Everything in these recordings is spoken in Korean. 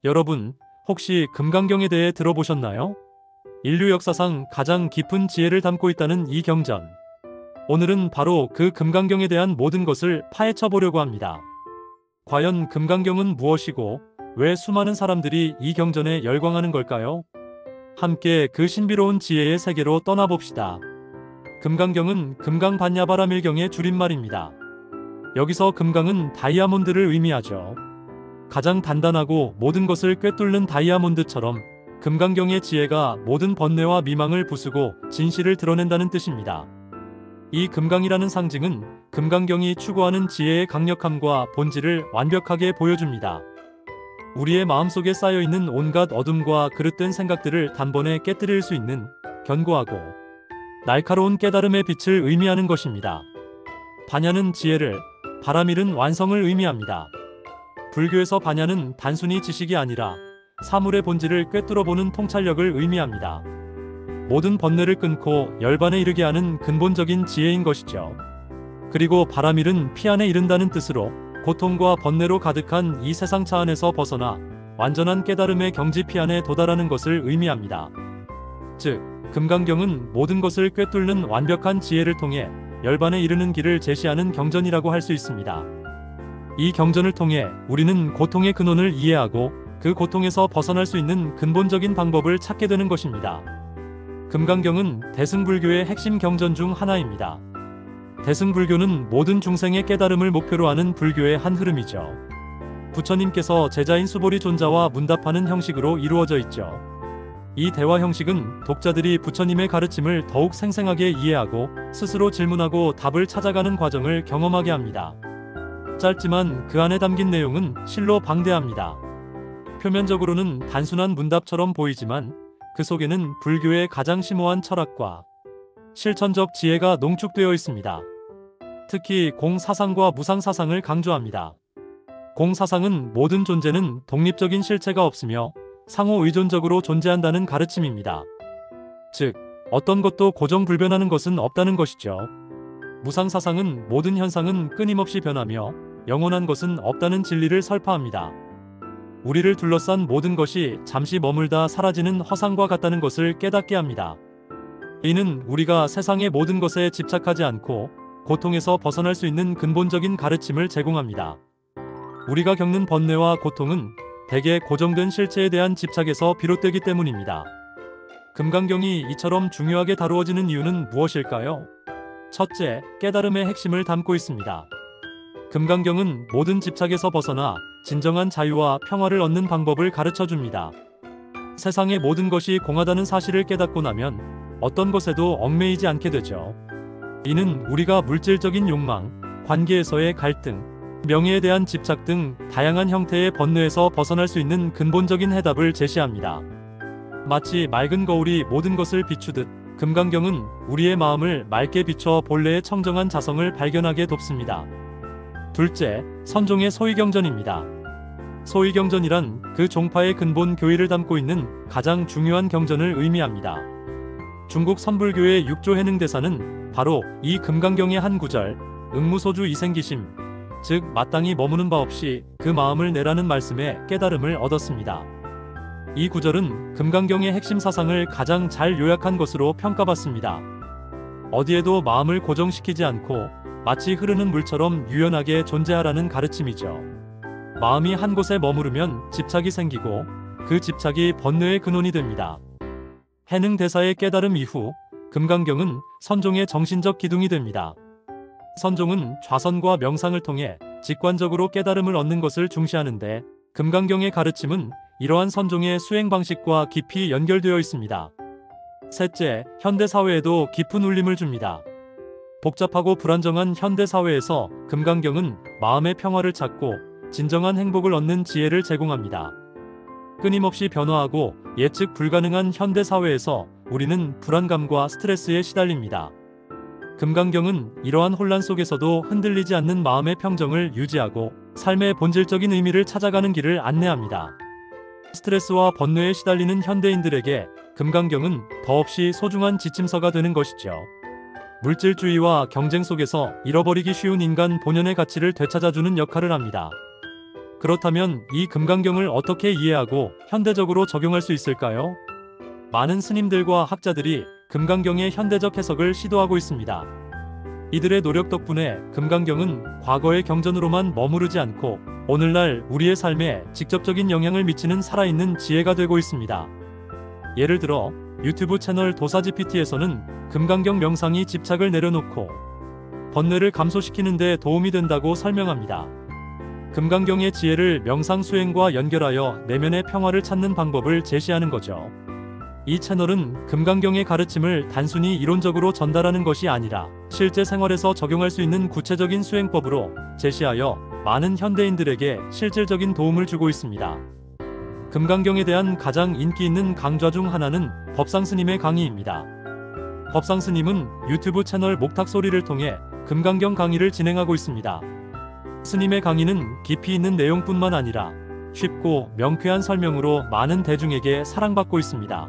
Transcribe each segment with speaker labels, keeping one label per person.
Speaker 1: 여러분, 혹시 금강경에 대해 들어보셨나요? 인류 역사상 가장 깊은 지혜를 담고 있다는 이 경전. 오늘은 바로 그 금강경에 대한 모든 것을 파헤쳐 보려고 합니다. 과연 금강경은 무엇이고, 왜 수많은 사람들이 이 경전에 열광하는 걸까요? 함께 그 신비로운 지혜의 세계로 떠나봅시다. 금강경은 금강반야바라밀경의 줄임말입니다. 여기서 금강은 다이아몬드를 의미하죠. 가장 단단하고 모든 것을 꿰뚫는 다이아몬드처럼 금강경의 지혜가 모든 번뇌와 미망을 부수고 진실을 드러낸다는 뜻입니다. 이 금강이라는 상징은 금강경이 추구하는 지혜의 강력함과 본질을 완벽하게 보여줍니다. 우리의 마음속에 쌓여있는 온갖 어둠과 그릇된 생각들을 단번에 깨뜨릴 수 있는 견고하고 날카로운 깨달음의 빛을 의미하는 것입니다. 반야는 지혜를, 바라밀은 완성을 의미합니다. 불교에서 반야는 단순히 지식이 아니라 사물의 본질을 꿰뚫어보는 통찰력을 의미합니다. 모든 번뇌를 끊고 열반에 이르게 하는 근본적인 지혜인 것이죠. 그리고 바라밀은 피안에 이른다는 뜻으로 고통과 번뇌로 가득한 이 세상 차 안에서 벗어나 완전한 깨달음의 경지 피안에 도달하는 것을 의미합니다. 즉, 금강경은 모든 것을 꿰뚫는 완벽한 지혜를 통해 열반에 이르는 길을 제시하는 경전이라고 할 수 있습니다. 이 경전을 통해 우리는 고통의 근원을 이해하고 그 고통에서 벗어날 수 있는 근본적인 방법을 찾게 되는 것입니다. 금강경은 대승불교의 핵심 경전 중 하나입니다. 대승불교는 모든 중생의 깨달음을 목표로 하는 불교의 한 흐름이죠. 부처님께서 제자인 수보리 존자와 문답하는 형식으로 이루어져 있죠. 이 대화 형식은 독자들이 부처님의 가르침을 더욱 생생하게 이해하고 스스로 질문하고 답을 찾아가는 과정을 경험하게 합니다. 짧지만 그 안에 담긴 내용은 실로 방대합니다. 표면적으로는 단순한 문답처럼 보이지만 그 속에는 불교의 가장 심오한 철학과 실천적 지혜가 농축되어 있습니다. 특히 공사상과 무상사상을 강조합니다. 공사상은 모든 존재는 독립적인 실체가 없으며 상호 의존적으로 존재한다는 가르침입니다. 즉, 어떤 것도 고정불변하는 것은 없다는 것이죠. 무상사상은 모든 현상은 끊임없이 변하며 영원한 것은 없다는 진리를 설파합니다. 우리를 둘러싼 모든 것이 잠시 머물다 사라지는 허상과 같다는 것을 깨닫게 합니다. 이는 우리가 세상의 모든 것에 집착하지 않고 고통에서 벗어날 수 있는 근본적인 가르침을 제공합니다. 우리가 겪는 번뇌와 고통은 대개 고정된 실체에 대한 집착에서 비롯되기 때문입니다. 금강경이 이처럼 중요하게 다루어지는 이유는 무엇일까요? 첫째, 깨달음의 핵심을 담고 있습니다. 금강경은 모든 집착에서 벗어나 진정한 자유와 평화를 얻는 방법을 가르쳐 줍니다. 세상의 모든 것이 공하다는 사실을 깨닫고 나면 어떤 것에도 얽매이지 않게 되죠. 이는 우리가 물질적인 욕망, 관계에서의 갈등, 명예에 대한 집착 등 다양한 형태의 번뇌에서 벗어날 수 있는 근본적인 해답을 제시합니다. 마치 맑은 거울이 모든 것을 비추듯 금강경은 우리의 마음을 맑게 비춰 본래의 청정한 자성을 발견하게 돕습니다. 둘째, 선종의 소위경전입니다. 소위경전이란 그 종파의 근본 교의를 담고 있는 가장 중요한 경전을 의미합니다. 중국 선불교의 육조해능대사는 바로 이 금강경의 한 구절, 응무소주 이생기심, 즉 마땅히 머무는 바 없이 그 마음을 내라는 말씀에 깨달음을 얻었습니다. 이 구절은 금강경의 핵심 사상을 가장 잘 요약한 것으로 평가받습니다. 어디에도 마음을 고정시키지 않고 마치 흐르는 물처럼 유연하게 존재하라는 가르침이죠. 마음이 한 곳에 머무르면 집착이 생기고 그 집착이 번뇌의 근원이 됩니다. 해능대사의 깨달음 이후 금강경은 선종의 정신적 기둥이 됩니다. 선종은 좌선과 명상을 통해 직관적으로 깨달음을 얻는 것을 중시하는데 금강경의 가르침은 이러한 선종의 수행 방식과 깊이 연결되어 있습니다. 셋째, 현대사회에도 깊은 울림을 줍니다. 복잡하고 불안정한 현대사회에서 금강경은 마음의 평화를 찾고 진정한 행복을 얻는 지혜를 제공합니다. 끊임없이 변화하고 예측 불가능한 현대사회에서 우리는 불안감과 스트레스에 시달립니다. 금강경은 이러한 혼란 속에서도 흔들리지 않는 마음의 평정을 유지하고 삶의 본질적인 의미를 찾아가는 길을 안내합니다. 스트레스와 번뇌에 시달리는 현대인들에게 금강경은 더없이 소중한 지침서가 되는 것이죠. 물질주의와 경쟁 속에서 잃어버리기 쉬운 인간 본연의 가치를 되찾아주는 역할을 합니다. 그렇다면 이 금강경을 어떻게 이해하고 현대적으로 적용할 수 있을까요? 많은 스님들과 학자들이 금강경의 현대적 해석을 시도하고 있습니다. 이들의 노력 덕분에 금강경은 과거의 경전으로만 머무르지 않고 오늘날 우리의 삶에 직접적인 영향을 미치는 살아있는 지혜가 되고 있습니다. 예를 들어 유튜브 채널 도사GPT에서는 금강경 명상이 집착을 내려놓고 번뇌를 감소시키는 데 도움이 된다고 설명합니다. 금강경의 지혜를 명상 수행과 연결하여 내면의 평화를 찾는 방법을 제시하는 거죠. 이 채널은 금강경의 가르침을 단순히 이론적으로 전달하는 것이 아니라 실제 생활에서 적용할 수 있는 구체적인 수행법으로 제시하여 많은 현대인들에게 실질적인 도움을 주고 있습니다. 금강경에 대한 가장 인기 있는 강좌 중 하나는 법상스님의 강의입니다. 법상스님은 유튜브 채널 목탁소리를 통해 금강경 강의를 진행하고 있습니다. 스님의 강의는 깊이 있는 내용뿐만 아니라 쉽고 명쾌한 설명으로 많은 대중에게 사랑받고 있습니다.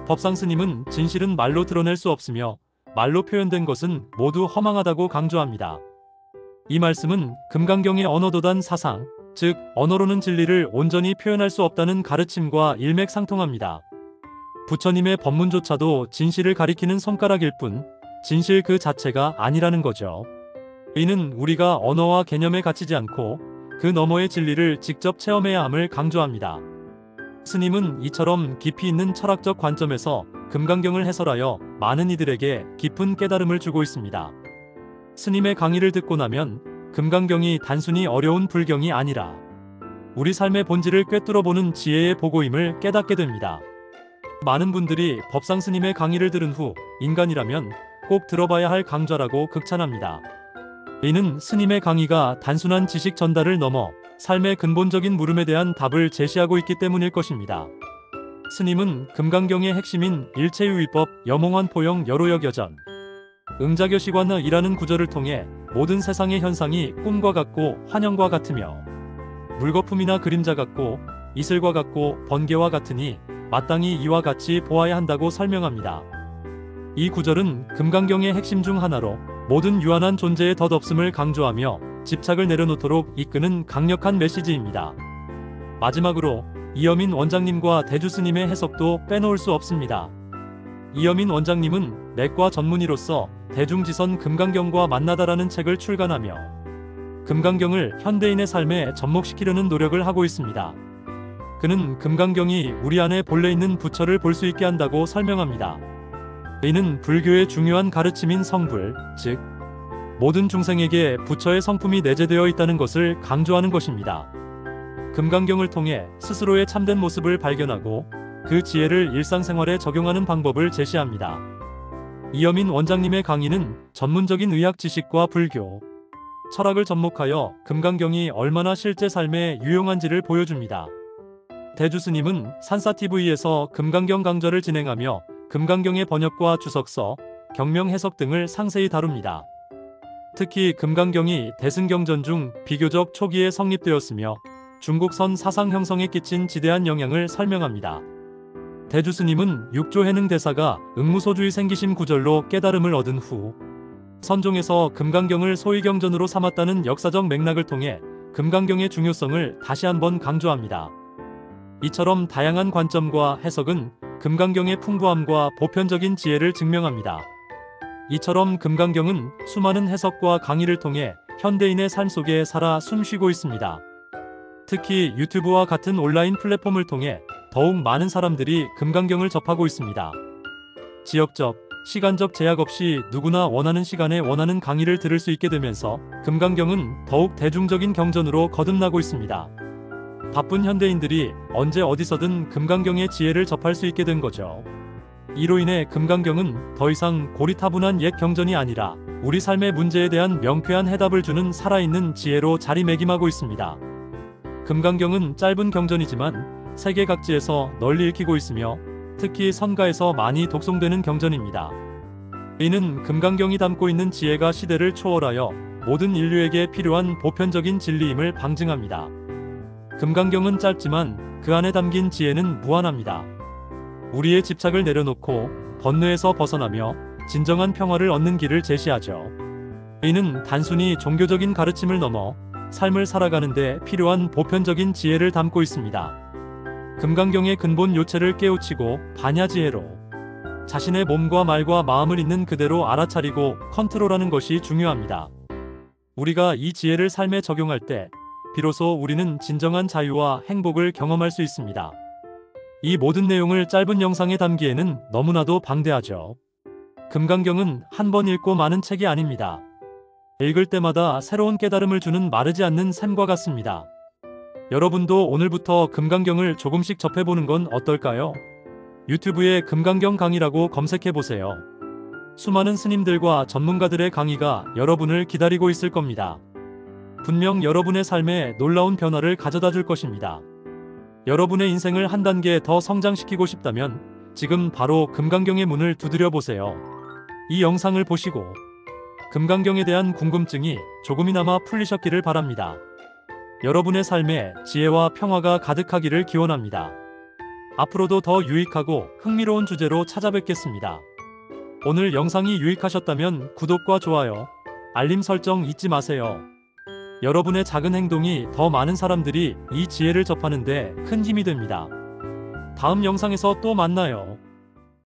Speaker 1: 법상스님은 진실은 말로 드러낼 수 없으며 말로 표현된 것은 모두 허망하다고 강조합니다. 이 말씀은 금강경의 언어도단 사상, 즉 언어로는 진리를 온전히 표현할 수 없다는 가르침과 일맥상통합니다. 부처님의 법문조차도 진실을 가리키는 손가락일 뿐 진실 그 자체가 아니라는 거죠. 이는 우리가 언어와 개념에 갇히지 않고 그 너머의 진리를 직접 체험해야 함을 강조합니다. 스님은 이처럼 깊이 있는 철학적 관점에서 금강경을 해설하여 많은 이들에게 깊은 깨달음을 주고 있습니다. 스님의 강의를 듣고 나면 금강경이 단순히 어려운 불경이 아니라 우리 삶의 본질을 꿰뚫어보는 지혜의 보고임을 깨닫게 됩니다. 많은 분들이 법상스님의 강의를 들은 후 인간이라면 꼭 들어봐야 할 강좌라고 극찬합니다. 이는 스님의 강의가 단순한 지식 전달을 넘어 삶의 근본적인 물음에 대한 답을 제시하고 있기 때문일 것입니다. 스님은 금강경의 핵심인 일체유의법, 여몽환포영 여로역여전, 응자교시관이라는 구절을 통해 모든 세상의 현상이 꿈과 같고 환영과 같으며 물거품이나 그림자 같고 이슬과 같고 번개와 같으니 마땅히 이와 같이 보아야 한다고 설명합니다. 이 구절은 금강경의 핵심 중 하나로 모든 유한한 존재의 덧없음을 강조하며 집착을 내려놓도록 이끄는 강력한 메시지입니다. 마지막으로 이여민 원장님과 대주스님의 해석도 빼놓을 수 없습니다. 이여민 원장님은 내과 전문의로서 대중지선 금강경과 만나다라는 책을 출간하며 금강경을 현대인의 삶에 접목시키려는 노력을 하고 있습니다. 그는 금강경이 우리 안에 본래 있는 부처를 볼 수 있게 한다고 설명합니다. 이는 불교의 중요한 가르침인 성불, 즉 모든 중생에게 부처의 성품이 내재되어 있다는 것을 강조하는 것입니다. 금강경을 통해 스스로의 참된 모습을 발견하고 그 지혜를 일상생활에 적용하는 방법을 제시합니다. 이여민 원장님의 강의는 전문적인 의학 지식과 불교, 철학을 접목하여 금강경이 얼마나 실제 삶에 유용한지를 보여줍니다. 대주스님은 산사TV에서 금강경 강좌를 진행하며 금강경의 번역과 주석서, 경명 해석 등을 상세히 다룹니다. 특히 금강경이 대승경전 중 비교적 초기에 성립되었으며 중국선 사상 형성에 끼친 지대한 영향을 설명합니다. 대주스님은 육조해능 대사가 응무소주의 생기심 구절로 깨달음을 얻은 후 선종에서 금강경을 소위경전으로 삼았다는 역사적 맥락을 통해 금강경의 중요성을 다시 한번 강조합니다. 이처럼 다양한 관점과 해석은 금강경의 풍부함과 보편적인 지혜를 증명합니다. 이처럼 금강경은 수많은 해석과 강의를 통해 현대인의 삶 속에 살아 숨쉬고 있습니다. 특히 유튜브와 같은 온라인 플랫폼을 통해 더욱 많은 사람들이 금강경을 접하고 있습니다. 지역적, 시간적 제약 없이 누구나 원하는 시간에 원하는 강의를 들을 수 있게 되면서 금강경은 더욱 대중적인 경전으로 거듭나고 있습니다. 바쁜 현대인들이 언제 어디서든 금강경의 지혜를 접할 수 있게 된 거죠. 이로 인해 금강경은 더 이상 고리타분한 옛 경전이 아니라 우리 삶의 문제에 대한 명쾌한 해답을 주는 살아있는 지혜로 자리매김하고 있습니다. 금강경은 짧은 경전이지만 세계 각지에서 널리 읽히고 있으며 특히 선가에서 많이 독송되는 경전입니다. 이는 금강경이 담고 있는 지혜가 시대를 초월하여 모든 인류에게 필요한 보편적인 진리임을 방증합니다. 금강경은 짧지만 그 안에 담긴 지혜는 무한합니다. 우리의 집착을 내려놓고 번뇌에서 벗어나며 진정한 평화를 얻는 길을 제시하죠. 이는 단순히 종교적인 가르침을 넘어 삶을 살아가는데 필요한 보편적인 지혜를 담고 있습니다. 금강경의 근본 요체를 깨우치고 반야지혜로 자신의 몸과 말과 마음을 있는 그대로 알아차리고 컨트롤하는 것이 중요합니다. 우리가 이 지혜를 삶에 적용할 때 비로소 우리는 진정한 자유와 행복을 경험할 수 있습니다. 이 모든 내용을 짧은 영상에 담기에는 너무나도 방대하죠. 금강경은 한 번 읽고 마는 책이 아닙니다. 읽을 때마다 새로운 깨달음을 주는 마르지 않는 샘과 같습니다. 여러분도 오늘부터 금강경을 조금씩 접해보는 건 어떨까요? 유튜브에 금강경 강의라고 검색해보세요. 수많은 스님들과 전문가들의 강의가 여러분을 기다리고 있을 겁니다. 분명 여러분의 삶에 놀라운 변화를 가져다 줄 것입니다. 여러분의 인생을 한 단계 더 성장시키고 싶다면 지금 바로 금강경의 문을 두드려 보세요. 이 영상을 보시고 금강경에 대한 궁금증이 조금이나마 풀리셨기를 바랍니다. 여러분의 삶에 지혜와 평화가 가득하기를 기원합니다. 앞으로도 더 유익하고 흥미로운 주제로 찾아뵙겠습니다. 오늘 영상이 유익하셨다면 구독과 좋아요, 알림 설정 잊지 마세요. 여러분의 작은 행동이 더 많은 사람들이 이 지혜를 접하는 데 큰 힘이 됩니다. 다음 영상에서 또 만나요.